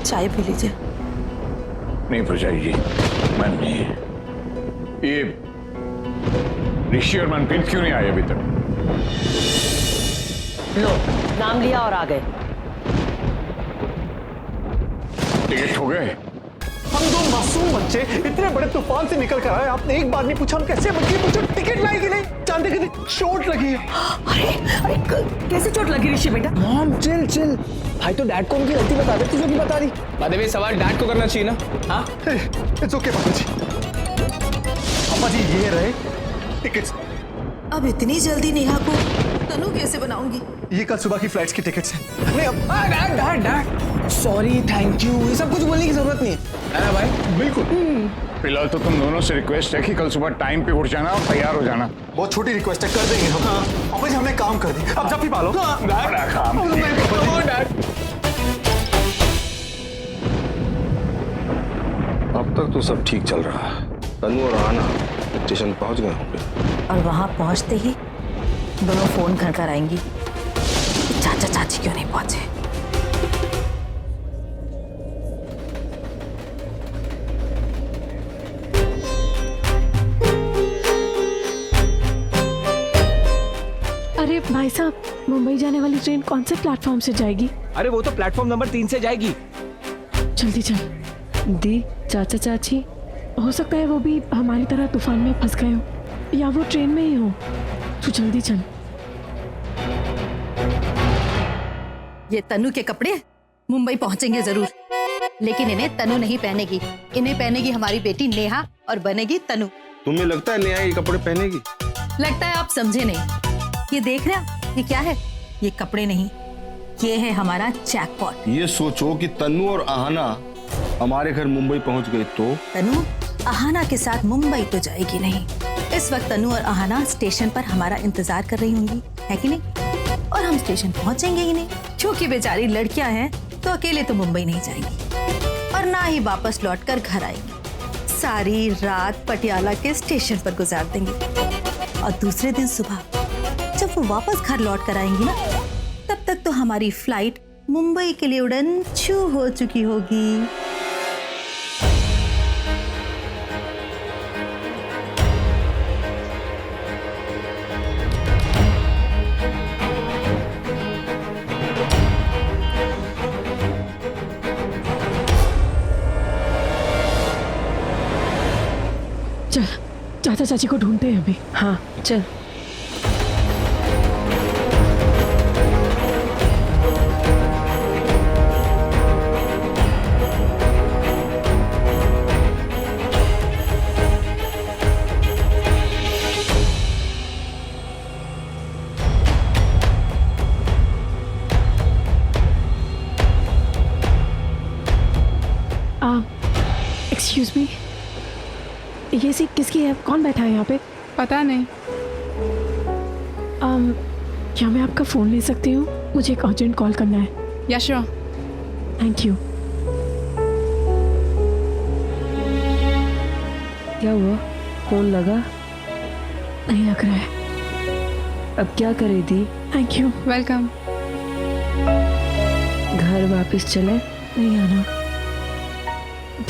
चाय पी लीजिए। नहीं भरजाई जी, मन नहीं है। ये ऋषि और मनप्रीत क्यों नहीं आए अभी तक? लो, नाम लिया और आ गए। टिकट हो गए? हम दो मासूम बच्चे इतने बड़े तूफान से निकल कर आए, आपने एक बार नहीं पूछा हम कैसे बच्चे पूछो टिकट लाएगी नहीं? जानते कितनी चोट लगी है। अरे कैसे चोट लगी ऋषि बेटा? मॉम चिल चिल, भाई तो डैड को उनकी गलती बता देती जो नहीं बता रही। बाय द वे सवाल डैड को करना चाहिए ना? हाँ इट्स ओके पापा जी। पापा जी ये रहे टिकट्स। अब इतनी जल्दी नेहा को तनु कैसे बनाऊंगी? ये कल सुबह की फ्लाइट्स की टिकट्स हैं। नहीं अब dad dad dad sorry thank you, ये सब कुछ बोलने की जरूरत नहीं है ना भाई? बिल्कुल। फिलहाल तो तुम दोनों से रिक्वेस्ट है कि कल सुबह टाइम पे उठ जाना और तैयार हो जाना। बहुत छोटी रिक्वेस्ट है, कर देंगे हम। पापा जी हमने काम कर दी, अब जब भी पालो। बड़ा काम। अब तक तो सब ठीक चल रहा है। तनु और आना स्टेशन पहुंच गए होंगे और वहां पहुंचते ही दोनों फोन कर कर आएंगी, चाचा चाची क्यों नहीं पहुंचे। अरे भाई साहब, मुंबई जाने वाली ट्रेन कौन से प्लेटफॉर्म से जाएगी? अरे वो तो प्लेटफॉर्म नंबर 3 से जाएगी। जल्दी चल। दी, चाचा चाची, हो सकता है वो भी हमारी तरह तूफान में फंस गए हो या वो ट्रेन में ही हो। तू जल्दी चल। ये तनु के कपड़े मुंबई पहुंचेंगे जरूर, लेकिन इन्हें तनु नहीं पहनेगी, इन्हें पहनेगी हमारी बेटी नेहा और बनेगी तनु। तुम्हें लगता है नेहा ये कपड़े पहनेगी? लगता है आप समझे नहीं। ये देख रहे हैं ये क्या है? ये कपड़े नहीं, ये है हमारा जैकपॉट। ये सोचो कि तनु और आहाना हमारे घर मुंबई पहुंच गई तो तनु आहाना के साथ मुंबई तो जाएगी नहीं। इस वक्त तनु और आहाना स्टेशन पर हमारा इंतजार कर रही होंगी, है कि नहीं? और हम स्टेशन पहुंचेंगे ही नहीं, क्योंकि बेचारी लड़कियां हैं तो अकेले तो मुंबई नहीं जाएंगी और ना ही वापस लौटकर घर आएंगी। सारी रात पटियाला के स्टेशन पर गुजार देंगी और दूसरे दिन सुबह जब वो वापस घर लौट कर आएंगी ना, तब तक तो हमारी फ्लाइट मुंबई के लिए उड़न छू हो चुकी होगी। चल, चाचा चाची को ढूंढते हैं अभी। हाँ चल। एक्सक्यूज मी, ये सीट किसकी है? कौन बैठा है यहाँ पे? पता नहीं। क्या मैं आपका फ़ोन ले सकती हूँ? मुझे एक अर्जेंट कॉल करना है। Yes sure. Thank you. क्या हुआ? फोन लगा? नहीं लग रहा है। अब क्या करे दी? Thank you. वेलकम। घर वापस चले? नहीं आना,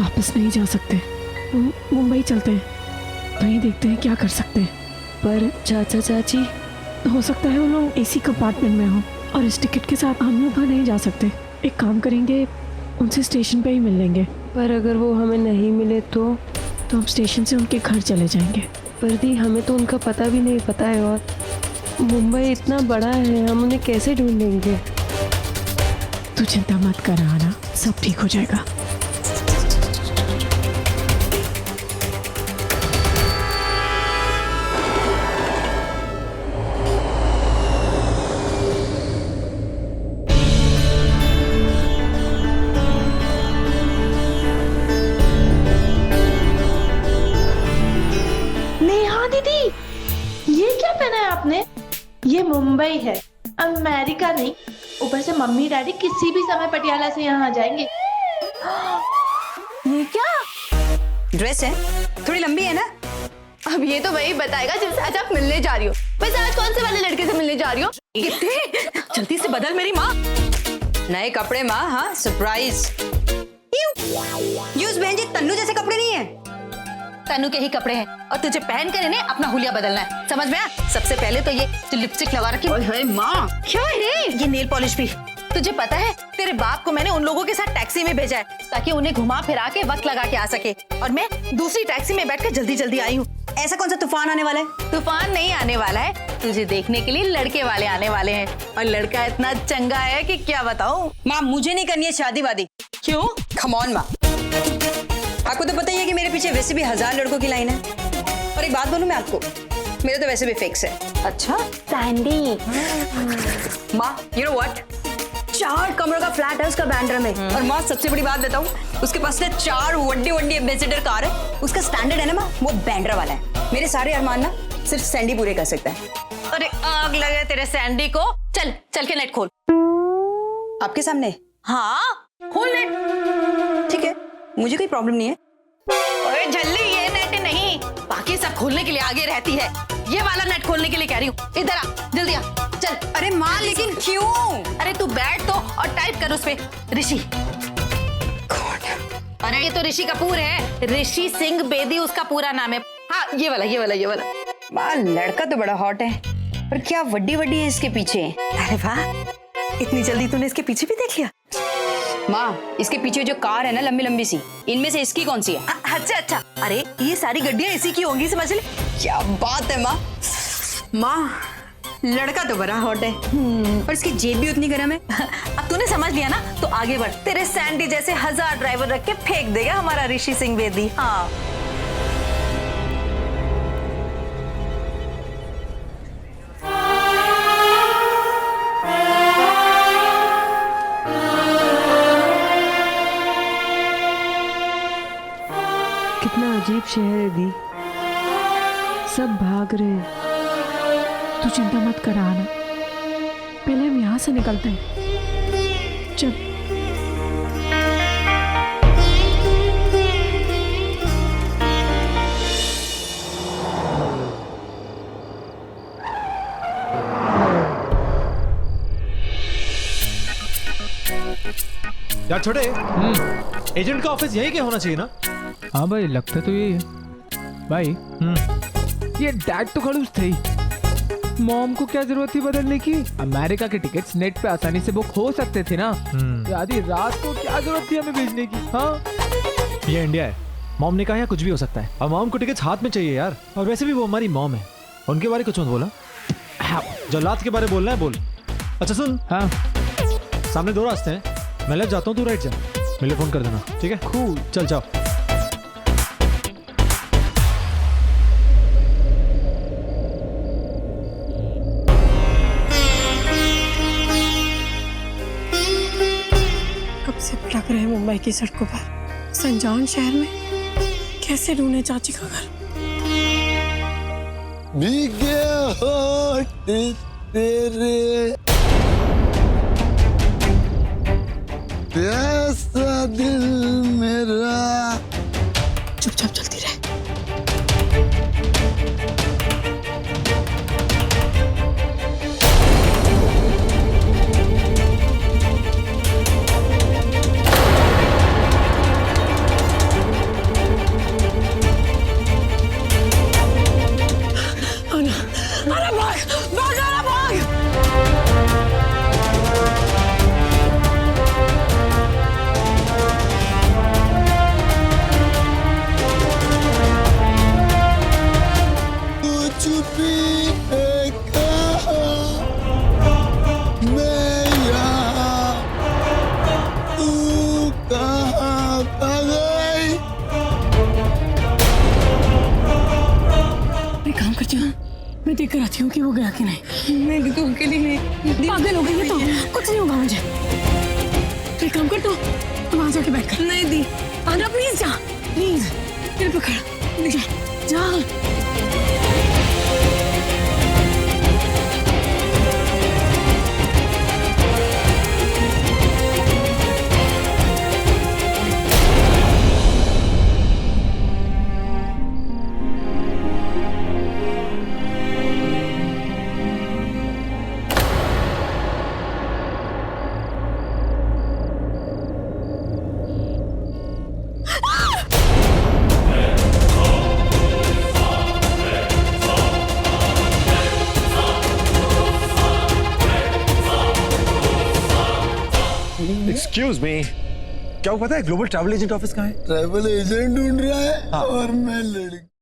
वापस नहीं जा सकते। मुंबई चलते हैं, वहीं देखते हैं क्या कर सकते हैं। पर चाचा चाची? हो सकता है वो लोग एसी कंपार्टमेंट में हो और इस टिकट के साथ हम लोग वहाँ नहीं जा सकते। एक काम करेंगे, उनसे स्टेशन पे ही मिल लेंगे। पर अगर वो हमें नहीं मिले तो हम स्टेशन से उनके घर चले जाएंगे। पर दी, हमें तो उनका पता भी नहीं पता है और मुंबई इतना बड़ा है, हम उन्हें कैसे ढूंढेंगे? तू चिंता मत कर आना, सब ठीक हो जाएगा। ये मुंबई है, अमेरिका नहीं। ऊपर से मम्मी डैडी किसी भी समय पटियाला से यहाँ आ जाएंगे। ये क्या ड्रेस है? थोड़ी लंबी है ना? अब ये तो वही बताएगा जिनसे आज आप मिलने जा रही हो। वैसे आज कौन से वाले लड़के से मिलने जा रही हो? कितने जल्दी से बदल मेरी माँ। नए कपड़े माँ। हाँ सरप्राइज। ये उस बहन जी तन्नू जैसे कपड़े नहीं है। तन्नू के ही कपड़े हैं और तुझे पहन कर इन्हें अपना हुलिया बदलना है, समझ में आया? सबसे पहले तो ये जो लिपस्टिक लगा रखी है माँ, क्या है ये नेल पॉलिश भी। तुझे पता है तेरे बाप को मैंने उन लोगों के साथ टैक्सी में भेजा है ताकि उन्हें घुमा फिरा के वक्त लगा के आ सके, और मैं दूसरी टैक्सी में बैठकर जल्दी जल्दी आई हूँ। ऐसा कौन सा तूफान आने वाला है? तूफान नहीं आने वाला है, तुझे देखने के लिए लड़के वाले आने वाले हैं, और लड़का इतना चंगा है कि क्या बताऊं। माँ मुझे नहीं करनी है शादी वादी। क्यों? कम ऑन माँ, आपको तो पता ही है कि मेरे पीछे वैसे भी 1000 लड़कों की लाइन है। और एक बात बोलूं मैं आपको, मेरा तो वैसे भी फिक्स है। अच्छा सैंडी, माँ यू नो व्हाट, 4 कमरों का फ्लैट है उसका बैंड्रा में। और माँ सबसे बड़ी बात बताऊं, उसके पास ना 4 वड्डी एम्बेसडर कार है। उसका स्टैंडर्ड है ना माँ, वो बैंड्रा वाला है। मेरे सारे अरमान ना सिर्फ सैंडी पूरे कर सकता है। अरे आग लगे तेरे सैंडी को। चल चल के नेट खोल। आपके सामने? हाँ खोल नेट। ठीक है, मुझे कोई प्रॉब्लम नहीं है। ओए झल्ली, ये नेट नहीं, बाकी सब खोलने के लिए आगे रहती है, ये वाला नेट खोलने के लिए कह रही हूँ। इधर आ, जल्दी आ, चल। अरे माँ लेकिन क्यों? अरे तू बैठ तो और टाइप कर उस पे ऋषि। अरे ये तो ऋषि कपूर है, ऋषि सिंह बेदी उसका पूरा नाम है। हाँ ये वाला। माँ लड़का तो बड़ा हॉट है, पर क्या वड्डी है इसके पीछे। अरे वाह, इतनी जल्दी तूने इसके पीछे भी देख लिया? माँ इसके पीछे जो कार है ना लंबी लंबी सी, इनमें से इसकी कौन सी है? अच्छा, अरे ये सारी गड्डियां इसी की होंगी, समझ ले। क्या बात है माँ। माँ लड़का तो बड़ा हॉट है, पर इसकी जेब भी उतनी गर्म है। अब तूने समझ लिया ना, तो आगे बढ़। तेरे सैंडी जैसे 1000 ड्राइवर रख के फेंक देगा हमारा ऋषि सिंह बेदी। हाँ कितना अजीब शहर है दी, सब भाग रहे हैं। तू चिंता मत कर आना, पहले हम यहाँ से निकलते हैं। चल। यार छोटे, एजेंट का ऑफिस यही क्या होना चाहिए ना? हाँ भाई, लगता तो यही है भाई। ये डैड तो खड़ूस थे ही, मॉम को क्या जरूरत थी बदलने की? अमेरिका के टिकट्स नेट पे आसानी से बुक हो सकते थे ना। आधी रात को क्या जरूरत थी हमें भेजने की? हाँ ये इंडिया है, मॉम ने कहा यहाँ कुछ भी हो सकता है, और मॉम को टिकट्स हाथ में चाहिए यार। और वैसे भी वो हमारी मॉम है, उनके बारे कुछ मत बोला। जो लात के बारे बोलना है बोल। अच्छा सुन, हाँ सामने 2 रास्ते हैं, मैं लेफ्ट जाता हूँ, तू राइट जा, मुझे फोन कर देना, ठीक है? कूल, चल जाओ। कब से भटक रहे मुंबई की सड़कों पर, इस अनजान शहर में कैसे ढूंढे चाची का घर। भीगे होठ तेरे, प्यासा दिल मेरा। चुपचाप चलती रहे। मैं देख कर आती हूँ कि वो गया कि नहीं। नहीं तो अकेली नहीं, पागल हो गई है तो कुछ नहीं होगा मुझे। तो एक काम कर, तू वहां जाके बैठ कर। नहीं दी, आना प्लीज, जा प्लीज, मेरे पकड़, जा जा। एक्सक्यूज मी, क्या वो पता है ग्लोबल ट्रैवल एजेंट ऑफिस कहाँ है? ट्रैवल एजेंट ढूंढ रहा है और मैं लड़की